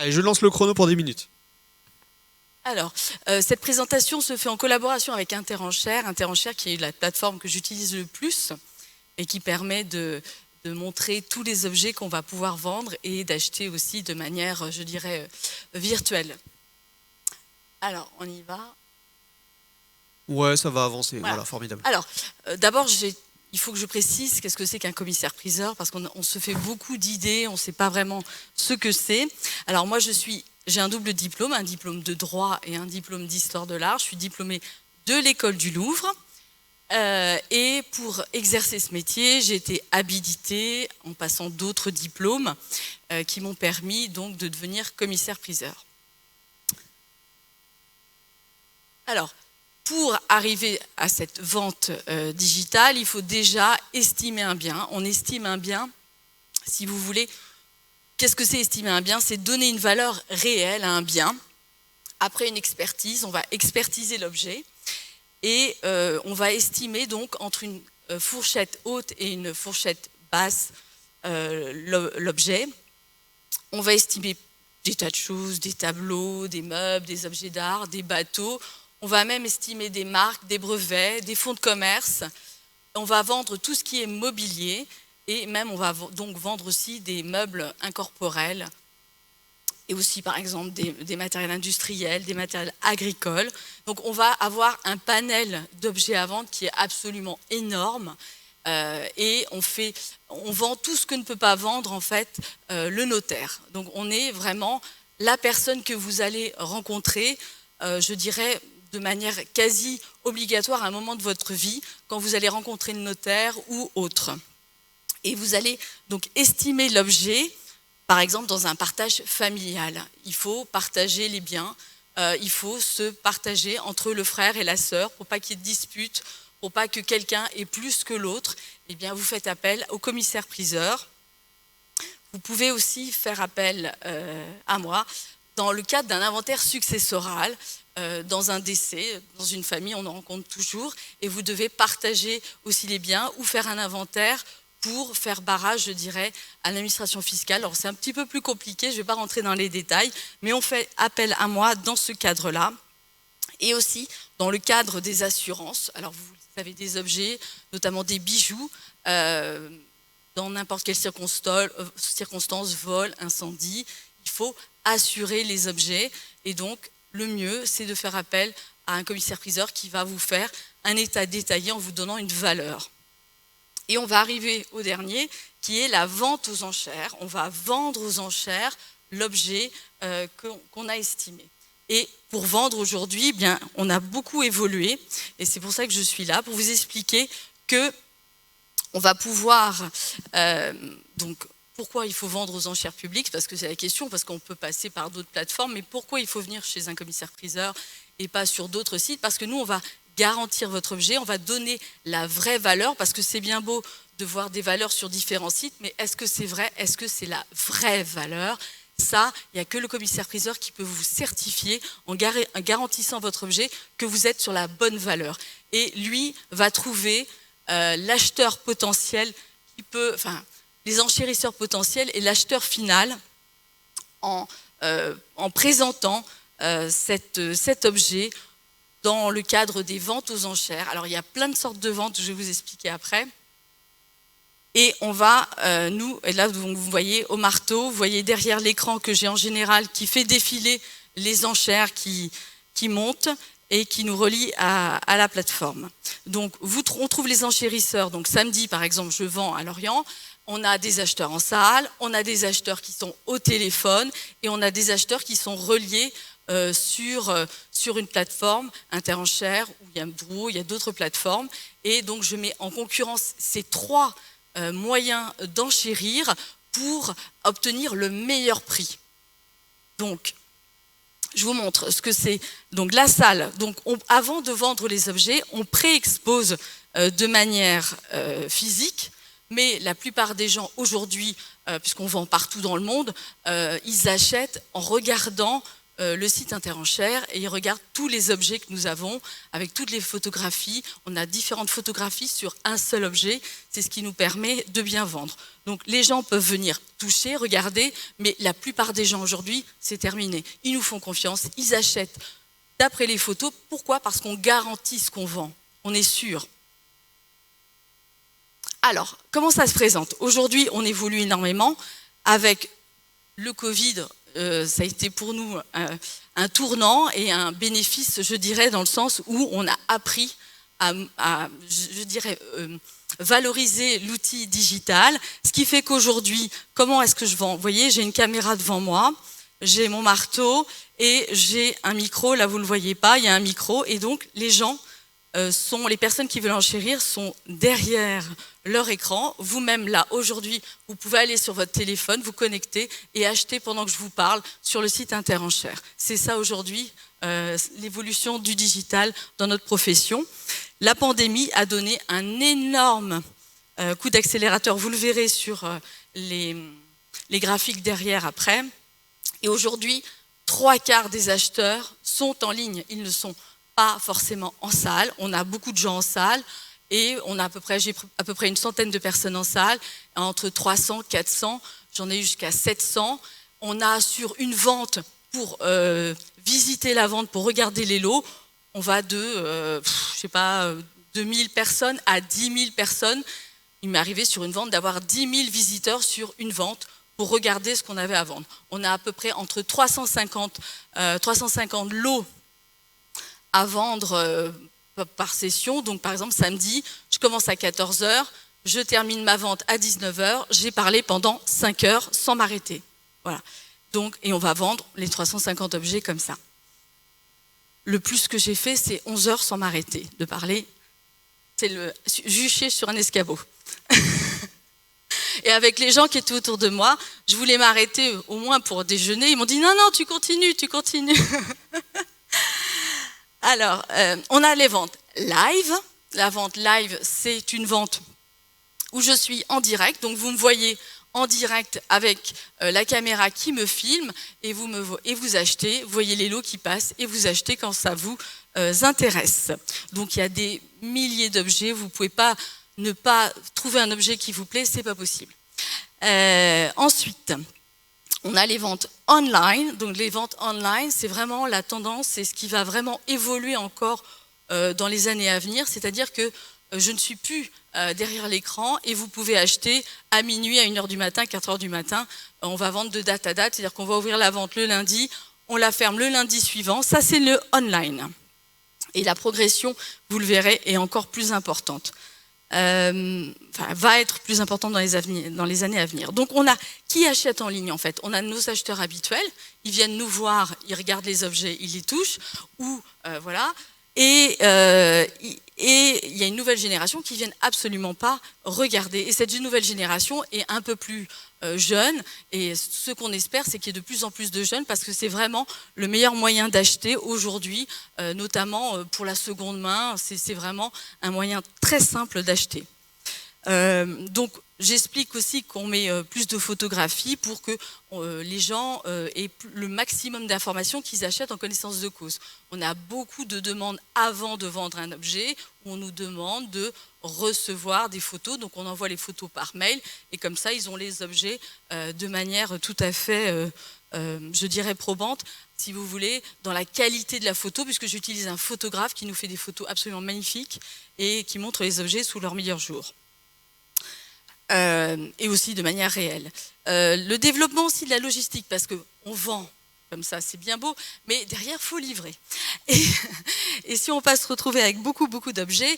Allez, je lance le chrono pour 10 minutes. Alors, cette présentation se fait en collaboration avec Interenchères, Interenchères qui est la plateforme que j'utilise le plus et qui permet de montrer tous les objets qu'on va pouvoir vendre et d'acheter aussi de manière, je dirais, virtuelle. Alors, on y va. Ouais, ça va avancer, voilà, formidable. Alors, d'abord, il faut que je précise qu'est-ce que c'est qu'un commissaire-priseur, parce qu'on se fait beaucoup d'idées, on ne sait pas vraiment ce que c'est. Alors moi, j'ai un double diplôme, un diplôme de droit et un diplôme d'histoire de l'art. Je suis diplômée de l'école du Louvre. Et pour exercer ce métier, j'ai été habilitée en passant d'autres diplômes qui m'ont permis donc de devenir commissaire-priseur. Alors, pour arriver à cette vente digitale, il faut déjà estimer un bien. On estime un bien, si vous voulez. Qu'est-ce que c'est estimer un bien? C'est donner une valeur réelle à un bien. Après une expertise, on va expertiser l'objet et on va estimer donc entre une fourchette haute et une fourchette basse l'objet. On va estimer des tas de choses, des tableaux, des meubles, des objets d'art, des bateaux. On va même estimer des marques, des brevets, des fonds de commerce. On va vendre tout ce qui est mobilier et même on va donc vendre aussi des meubles incorporels et aussi par exemple des matériels industriels, des matériels agricoles. Donc on va avoir un panel d'objets à vendre qui est absolument énorme et on vend tout ce que ne peut pas vendre en fait le notaire. Donc on est vraiment la personne que vous allez rencontrer, je dirais, de manière quasi obligatoire à un moment de votre vie, quand vous allez rencontrer le notaire ou autre. Et vous allez donc estimer l'objet, par exemple dans un partage familial. Il faut partager les biens, il faut se partager entre le frère et la sœur pour pas qu'il y ait de dispute, pour pas que quelqu'un ait plus que l'autre. Eh bien, vous faites appel au commissaire-priseur. Vous pouvez aussi faire appel à moi dans le cadre d'un inventaire successoral. Dans un décès, dans une famille, on en rencontre toujours, et vous devez partager aussi les biens ou faire un inventaire pour faire barrage, je dirais, à l'administration fiscale. Alors c'est un petit peu plus compliqué, je ne vais pas rentrer dans les détails, mais on fait appel à moi dans ce cadre-là, et aussi dans le cadre des assurances. Alors vous avez des objets, notamment des bijoux, dans n'importe quelle circonstance, vol, incendie, il faut assurer les objets, et donc le mieux, c'est de faire appel à un commissaire-priseur qui va vous faire un état détaillé en vous donnant une valeur. Et on va arriver au dernier, qui est la vente aux enchères. On va vendre aux enchères l'objet qu'on a estimé. Et pour vendre aujourd'hui, eh bien, on a beaucoup évolué, et c'est pour ça que je suis là, pour vous expliquer que on va pouvoir donc pourquoi il faut vendre aux enchères publiques? Parce que c'est la question, parce qu'on peut passer par d'autres plateformes, mais pourquoi il faut venir chez un commissaire-priseur et pas sur d'autres sites? Parce que nous, on va garantir votre objet, on va donner la vraie valeur, parce que c'est bien beau de voir des valeurs sur différents sites, mais est-ce que c'est vrai? Est-ce que c'est la vraie valeur? Ça, il n'y a que le commissaire-priseur qui peut vous certifier en garantissant votre objet que vous êtes sur la bonne valeur. Et lui va trouver l'acheteur potentiel qui peut... les enchérisseurs potentiels et l'acheteur final en présentant cet objet dans le cadre des ventes aux enchères. Alors, il y a plein de sortes de ventes, je vais vous expliquer après. Et on va, et là vous voyez au marteau, vous voyez derrière l'écran que j'ai en général qui fait défiler les enchères qui montent et qui nous relient à la plateforme. Donc, on trouve les enchérisseurs. Donc, samedi, par exemple, je vends à Lorient. On a des acheteurs en salle, on a des acheteurs qui sont au téléphone et on a des acheteurs qui sont reliés sur une plateforme, Interenchères, ou il y a Drouot, il y a d'autres plateformes. Et donc, je mets en concurrence ces trois moyens d'enchérir pour obtenir le meilleur prix. Donc, je vous montre ce que c'est. Donc, la salle. Donc, avant de vendre les objets, on pré-expose de manière physique. Mais la plupart des gens aujourd'hui, puisqu'on vend partout dans le monde, ils achètent en regardant le site Interenchères et ils regardent tous les objets que nous avons avec toutes les photographies. On a différentes photographies sur un seul objet. C'est ce qui nous permet de bien vendre. Donc les gens peuvent venir toucher, regarder, mais la plupart des gens aujourd'hui, c'est terminé. Ils nous font confiance, ils achètent d'après les photos. Pourquoi? Parce qu'on garantit ce qu'on vend. On est sûr. Alors, comment ça se présente? Aujourd'hui, on évolue énormément. Avec le Covid, ça a été pour nous un tournant et un bénéfice, je dirais, dans le sens où on a appris à valoriser l'outil digital, ce qui fait qu'aujourd'hui, comment est-ce que je vends? Vous voyez, j'ai une caméra devant moi, j'ai mon marteau et j'ai un micro, là vous ne le voyez pas, il y a un micro, et donc les gens les personnes qui veulent enchérir sont derrière leur écran. Vous-même, là, aujourd'hui, vous pouvez aller sur votre téléphone, vous connecter et acheter pendant que je vous parle sur le site Interenchères. C'est ça aujourd'hui, l'évolution du digital dans notre profession. La pandémie a donné un énorme coup d'accélérateur. Vous le verrez sur les graphiques derrière après. Et aujourd'hui, 3/4 des acheteurs sont en ligne. Ils ne sont pas forcément en salle. On a beaucoup de gens en salle et on a j'ai à peu près une centaine de personnes en salle, entre 300, 400, j'en ai eu jusqu'à 700. On a sur une vente pour visiter la vente, pour regarder les lots, on va de, 2000 personnes à 10 000 personnes. Il m'est arrivé sur une vente d'avoir 10 000 visiteurs sur une vente pour regarder ce qu'on avait à vendre. On a à peu près entre 350 lots à vendre par session. Donc par exemple samedi, je commence à 14h, je termine ma vente à 19h, j'ai parlé pendant 5 heures sans m'arrêter. Voilà. Donc, et on va vendre les 350 objets comme ça. Le plus que j'ai fait, c'est 11 heures sans m'arrêter de parler. C'est le jucher sur un escabeau. Et avec les gens qui étaient autour de moi, je voulais m'arrêter au moins pour déjeuner. Ils m'ont dit non, non, tu continues, tu continues. Alors, on a les ventes live. La vente live, c'est une vente où je suis en direct. Donc, vous me voyez en direct avec la caméra qui me filme et vous achetez. Vous voyez les lots qui passent et vous achetez quand ça vous intéresse. Donc, il y a des milliers d'objets. Vous ne pouvez pas ne pas trouver un objet qui vous plaît, c'est pas possible. Ensuite, on a les ventes online. Donc les ventes online, c'est vraiment la tendance, c'est ce qui va vraiment évoluer encore dans les années à venir. C'est-à-dire que je ne suis plus derrière l'écran et vous pouvez acheter à minuit, à 1h du matin, 4h du matin. On va vendre de date à date, c'est-à-dire qu'on va ouvrir la vente le lundi, on la ferme le lundi suivant. Ça, c'est le online. Et la progression, vous le verrez, est encore plus importante. Va être plus importante dans les années à venir. Donc on a qui achète en ligne en fait? On a nos acheteurs habituels, ils viennent nous voir, ils regardent les objets, ils les touchent, ou voilà. Et il y a une nouvelle génération qui ne viennent absolument pas regarder. Et cette nouvelle génération est un peu plus jeune. Et ce qu'on espère, c'est qu'il y ait de plus en plus de jeunes parce que c'est vraiment le meilleur moyen d'acheter aujourd'hui, notamment pour la seconde main. C'est vraiment un moyen très simple d'acheter. Donc, j'explique aussi qu'on met plus de photographies pour que les gens aient le maximum d'informations qu'ils achètent en connaissance de cause. On a beaucoup de demandes avant de vendre un objet où on nous demande de recevoir des photos. Donc, on envoie les photos par mail et comme ça, ils ont les objets de manière tout à fait, je dirais, probante, si vous voulez, dans la qualité de la photo, puisque j'utilise un photographe qui nous fait des photos absolument magnifiques et qui montre les objets sous leur meilleur jour. Et aussi de manière réelle. Le développement aussi de la logistique, parce qu'on vend comme ça, c'est bien beau, mais derrière, il faut livrer. Et si on va se retrouver avec beaucoup d'objets,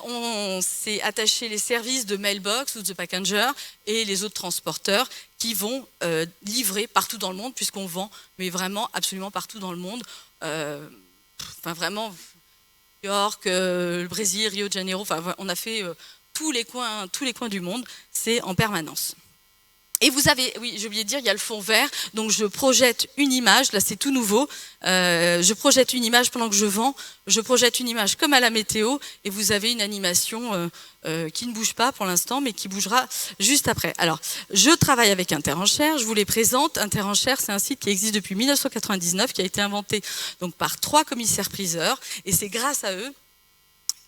on s'est attaché les services de mailbox ou de packager et les autres transporteurs qui vont livrer partout dans le monde, puisqu'on vend, mais vraiment absolument partout dans le monde. Enfin vraiment, New York, le Brésil, Rio de Janeiro, enfin on a fait tous les coins du monde, c'est en permanence. Et vous avez, oui, j'ai oublié de dire, il y a le fond vert. Donc je projette une image, là c'est tout nouveau. Je projette une image pendant que je vends. Je projette une image comme à la météo et vous avez une animation qui ne bouge pas pour l'instant, mais qui bougera juste après. Alors, je travaille avec Interenchères, je vous les présente. Interenchères, c'est un site qui existe depuis 1999, qui a été inventé donc par 3 commissaires-priseurs. Et c'est grâce à eux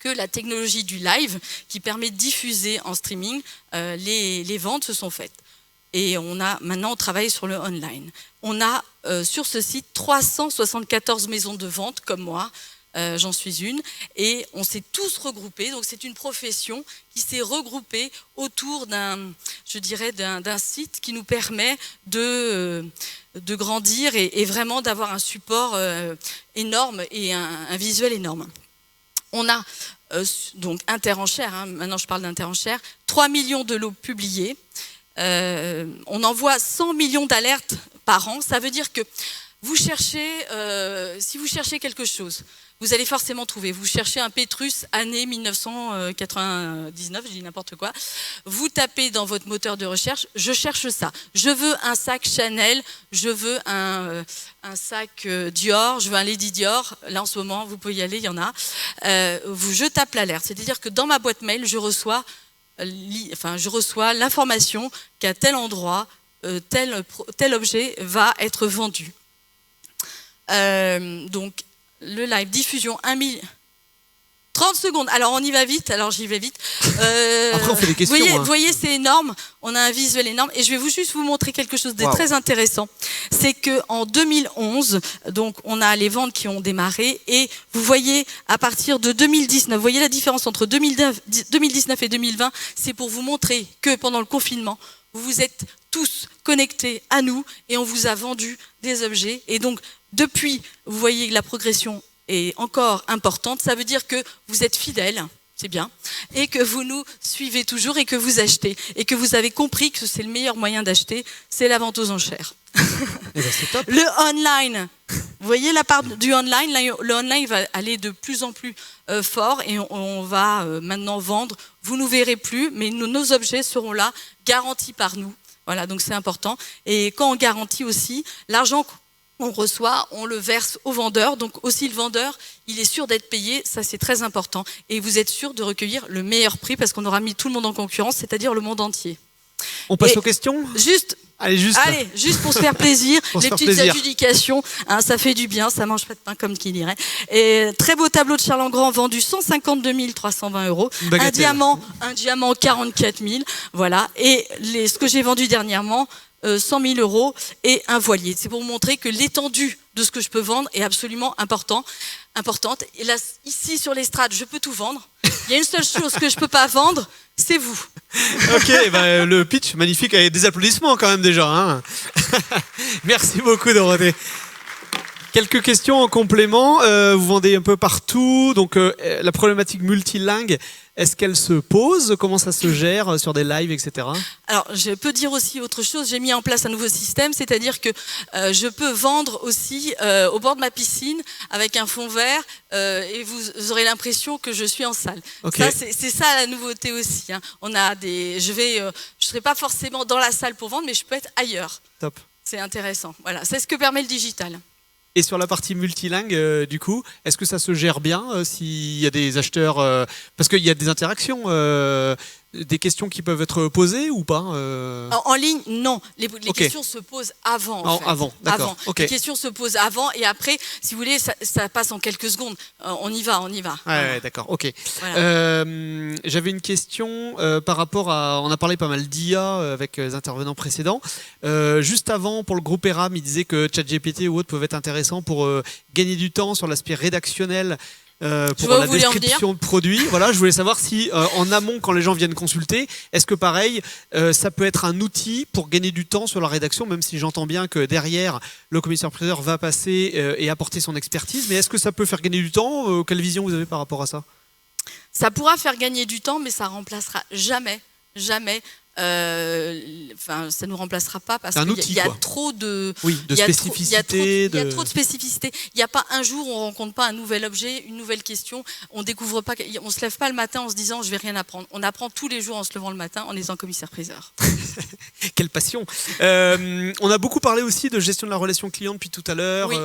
que la technologie du live, qui permet de diffuser en streaming, les ventes se sont faites. Et maintenant, on travaille sur le online. On a sur ce site 374 maisons de vente, comme moi, j'en suis une, et on s'est tous regroupés. Donc c'est une profession qui s'est regroupée autour d'un site qui nous permet de grandir et vraiment d'avoir un support énorme et un visuel énorme. On a donc Interenchères, hein, maintenant je parle d'Interenchères, 3 millions de lots publiés. On envoie 100 millions d'alertes par an. Ça veut dire que vous cherchez, si vous cherchez quelque chose, vous allez forcément trouver. Vous cherchez un Pétrus année 1999, je dis n'importe quoi. Vous tapez dans votre moteur de recherche, je cherche ça. Je veux un sac Chanel, je veux un sac Dior, je veux un Lady Dior. Là en ce moment, vous pouvez y aller, il y en a. Je tape l'alerte. C'est-à-dire que dans ma boîte mail, je reçois l'information qu'à tel endroit, tel objet va être vendu. Donc, le live, diffusion, 30 secondes. Alors, on y va vite. Alors, j'y vais vite. Après, on fait des questions. Vous voyez, c'est énorme. On a un visuel énorme. Et je vais juste vous montrer quelque chose de très intéressant. C'est qu'en 2011, donc, on a les ventes qui ont démarré. Et vous voyez, à partir de 2019, vous voyez la différence entre 2019 et 2020, c'est pour vous montrer que pendant le confinement, vous vous êtes tous connectés à nous et on vous a vendu des objets. Et donc, depuis, vous voyez que la progression est encore importante. Ça veut dire que vous êtes fidèles, c'est bien, et que vous nous suivez toujours et que vous achetez. Et que vous avez compris que c'est le meilleur moyen d'acheter, c'est la vente aux enchères. Eh ben, c'est top. Le online, vous voyez la part du online, le online va aller de plus en plus fort et on va maintenant vendre. Vous ne nous verrez plus, mais nos objets seront là, garantis par nous. Voilà, donc c'est important. Et quand on garantit aussi, l'argent on reçoit, on le verse au vendeur. Donc aussi le vendeur, il est sûr d'être payé, ça c'est très important. Et vous êtes sûr de recueillir le meilleur prix parce qu'on aura mis tout le monde en concurrence, c'est-à-dire le monde entier. On passe aux questions ? Allez, juste pour se faire plaisir, les petites adjudications, hein, ça fait du bien, ça mange pas de pain comme qui dirait. Et très beau tableau de Charles Engrand vendu 152 320 €. Un diamant 44 000, voilà. Et ce que j'ai vendu dernièrement, 100 000 € et un voilier. C'est pour vous montrer que l'étendue de ce que je peux vendre est absolument importante. Et là, ici sur l'estrade, je peux tout vendre. Il y a une seule chose que je peux pas vendre, c'est vous. Ok, le pitch magnifique avec des applaudissements quand même déjà. Hein. Merci beaucoup Dorothée. Quelques questions en complément. Vous vendez un peu partout, donc la problématique multilingue, est-ce qu'elle se pose ? Comment ça se gère sur des lives, etc. Alors, je peux dire aussi autre chose. J'ai mis en place un nouveau système, c'est-à-dire que je peux vendre aussi au bord de ma piscine avec un fond vert et vous aurez l'impression que je suis en salle. Okay. C'est ça la nouveauté aussi. Hein. Je serai pas forcément dans la salle pour vendre, mais je peux être ailleurs. Top. C'est intéressant. Voilà, c'est ce que permet le digital. Et sur la partie multilingue, du coup, est-ce que ça se gère bien s'il y a des acheteurs parce qu'il y a des interactions, des questions qui peuvent être posées ou pas En ligne, non. Les questions se posent avant. En fait. Avant, d'accord. Les questions se posent avant et après, si vous voulez, ça passe en quelques secondes. On y va. Ouais, d'accord, ok. Voilà. J'avais une question par rapport à... On a parlé pas mal d'IA avec les intervenants précédents. Juste avant, pour le groupe ERAM, il disait que ChatGPT ou autre peuvent être intéressants pour gagner du temps sur l'aspect rédactionnel. Pour la description de produits. Voilà, je voulais savoir si en amont, quand les gens viennent consulter, est-ce que pareil, ça peut être un outil pour gagner du temps sur la rédaction, même si j'entends bien que derrière, le commissaire-priseur va passer et apporter son expertise, mais est-ce que ça peut faire gagner du temps ? Quelle vision vous avez par rapport à ça ? Ça pourra faire gagner du temps, mais ça remplacera jamais ça nous remplacera pas parce qu'il y a trop de, spécificité. Il y a trop de spécificité. Il n'y a pas un jour où on rencontre pas un nouvel objet, une nouvelle question. On découvre pas, on se lève pas le matin en se disant je vais rien apprendre. On apprend tous les jours en se levant le matin en étant commissaire-priseur. Quelle passion. On a beaucoup parlé aussi de gestion de la relation client depuis tout à l'heure, Oui.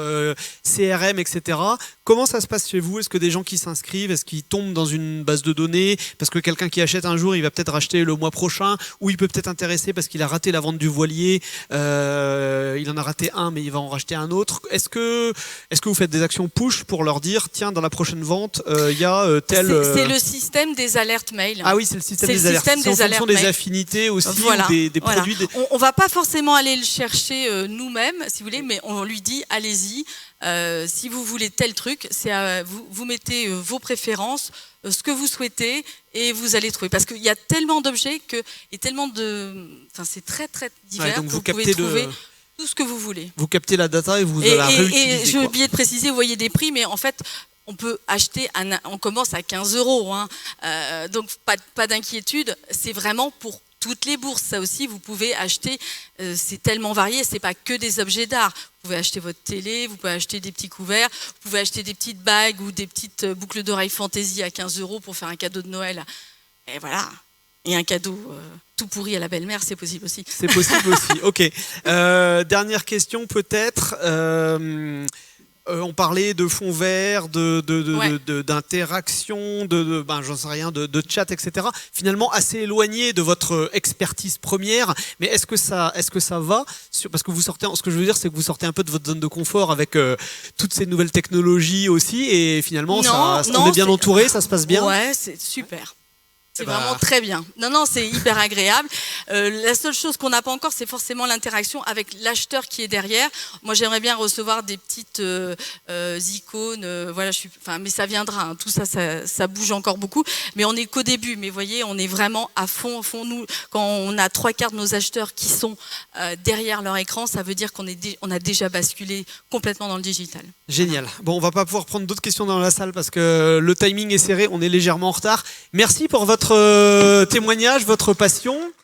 CRM, etc. Comment ça se passe chez vous? Est-ce que des gens qui s'inscrivent, est-ce qu'ils tombent dans une base de données parce que quelqu'un qui achète un jour, il va peut-être racheter le mois prochain, ou il peut peut-être intéresser parce qu'il a raté la vente du voilier, il en a raté un mais il va en racheter un autre. Est-ce que vous faites des actions push pour leur dire tiens, dans la prochaine vente, il y a tel... C'est le système des alertes mail. Ah oui, c'est le système des alertes. C'est en fonction des affinités aussi, voilà, ou des voilà. produits. On va pas forcément aller le chercher nous-mêmes, si vous voulez, mais on lui dit allez-y. Si vous voulez tel truc, vous mettez vos préférences, ce que vous souhaitez, et vous allez trouver. Parce qu'il y a tellement d'objets et tellement de... Enfin, c'est très, très divers donc que vous pouvez trouver tout ce que vous voulez. Vous captez la data et vous la réutilisez. Et j'ai oublié de préciser, vous voyez des prix, mais en fait... On peut acheter, on commence à 15 €. Hein. Donc, pas d'inquiétude. C'est vraiment pour toutes les bourses. Ça aussi, vous pouvez acheter. C'est tellement varié. C'est pas que des objets d'art. Vous pouvez acheter votre télé, vous pouvez acheter des petits couverts, vous pouvez acheter des petites bagues ou des petites boucles d'oreilles fantaisie à 15 € pour faire un cadeau de Noël. Et voilà. Et un cadeau tout pourri à la belle-mère, c'est possible aussi. C'est possible aussi. Ok. Dernière question peut-être. On parlait de fonds verts, d'interaction, j'en sais rien, de chat, etc. Finalement, assez éloigné de votre expertise première. Mais est-ce que ça va? Parce que ce que je veux dire, c'est que vous sortez un peu de votre zone de confort avec toutes ces nouvelles technologies aussi. Et finalement, on est bien entouré, ça se passe bien. Ouais, c'est super. C'est vraiment très bien. Non, c'est hyper agréable. La seule chose qu'on n'a pas encore, c'est forcément l'interaction avec l'acheteur qui est derrière. Moi, j'aimerais bien recevoir des petites icônes. Voilà, mais ça viendra. Hein. Tout ça bouge encore beaucoup. Mais on n'est qu'au début. Mais vous voyez, on est vraiment à fond. Nous, quand on a 3/4 de nos acheteurs qui sont derrière leur écran, ça veut dire qu'on a déjà basculé complètement dans le digital. Génial. Bon, on va pas pouvoir prendre d'autres questions dans la salle parce que le timing est serré. On est légèrement en retard. Merci pour votre témoignage, votre passion.